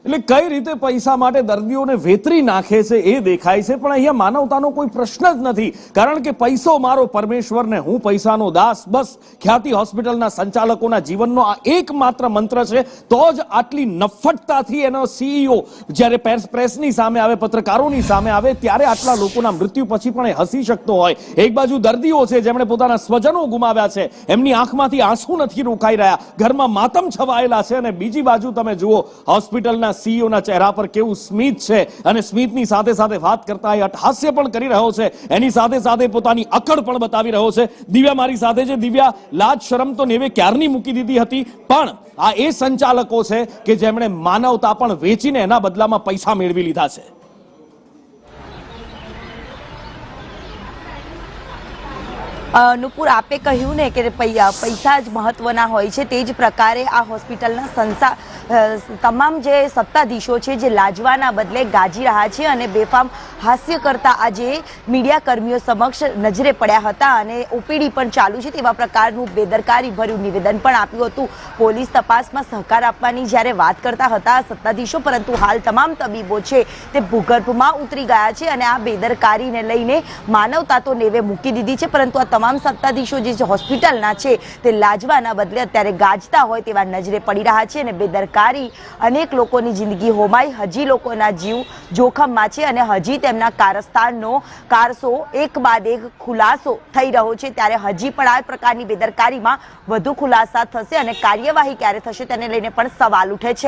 એટલે કઈ રીતે પૈસા માટે દર્દીઓને વેતરી નાખે છે એ દેખાય છે, પણ અહીંયા માનવતાનો કોઈ પ્રશ્ન જ નથી. કારણ કે પૈસો મારો પરમેશ્વર ને હું પૈસાનો દાસ. બસ ખ્યાતિ હોસ્પિટલના સંચાલકોના જીવનનો આ એકમાત્ર મંત્ર છે. તો જ આટલી નફ્ફટતાથી એનો સીઈઓ જ્યારે પ્રેસની સામે આવે, પત્રકારોની સામે આવે, ત્યારે આટલા લોકોના મૃત્યુ પછી પણ એ હસી શકતો હોય. એક બાજુ દર્દીઓ છે જેમણે પોતાના સ્વજનો ગુમાવ્યા છે, એમની આંખમાંથી આંસુ નથી રોકાઈ રહ્યા, ઘરમાં માતમ છવાયેલા છે, અને બીજી બાજુ તમે જુઓ હોસ્પિટલના સીઈઓના ચહેરા પર કેવું સ્મિત છે, અને સ્મિતની સાથે સાથે વાત કરતા એ અટહાસ્ય પણ કરી રહ્યો છે, એની સાથે સાથે પોતાની અકડ પણ બતાવી રહ્યો છે. દિવ્યા મારી સાથે છે. દિવ્યા, લાજ શરમ તો નેવે ક્યારની મૂકી દીધી હતી, પણ આ એ સંચાલકો છે કે જેમણે માનવતા પણ વેચીને એના બદલામાં પૈસા મેળવી લીધા છે. નુપુર, આપે કહ્યું ને કે પૈસા જ મહત્વના હોય છે, તે જ પ્રકારે આ હોસ્પિટલના તમામ જે સત્તાધીશો છે જે લાજવાના બદલે ગાજી રહ્યા છે અને બેફામ હાસ્ય કરતા આજે મીડિયા કર્મીઓ સમક્ષ નજરે પડ્યા હતા, અને ઓપીડી પણ ચાલુ છે તેવા પ્રકારનું બેદરકારી ભર્યું નિવેદન પણ આપ્યું હતું. પોલીસ તપાસમાં સહકાર આપવાની જ્યારે વાત કરતા હતા સત્તાધીશો, પરંતુ હાલ તમામ તબીબો છે તે ભૂગર્ભમાં ઉતરી ગયા છે અને આ બેદરકારીને લઈને માનવતા તો નેવે મૂકી દીધી છે, પરંતુ આ તમામ સત્તાધીશો જે હોસ્પિટલના છે તે લાજવાના બદલે અત્યારે ગાજતા હોય તેવા નજરે પડી રહ્યા છે, અને બેદરકારી અનેક લોકોની જિંદગી હોમાઈ, હજી લોકોના જીવ જોખમમાં છે, અને હજી તેમના કારસ્તાનનો કારસો એક બાદ એક ખુલાસો થઈ રહ્યો છે. ત્યારે હજી પણ આ પ્રકારની બેદરકારીમાં વધુ ખુલાસા થશે અને કાર્યવાહી ક્યારે થશે તેને લઈને પણ સવાલ ઉઠે છે.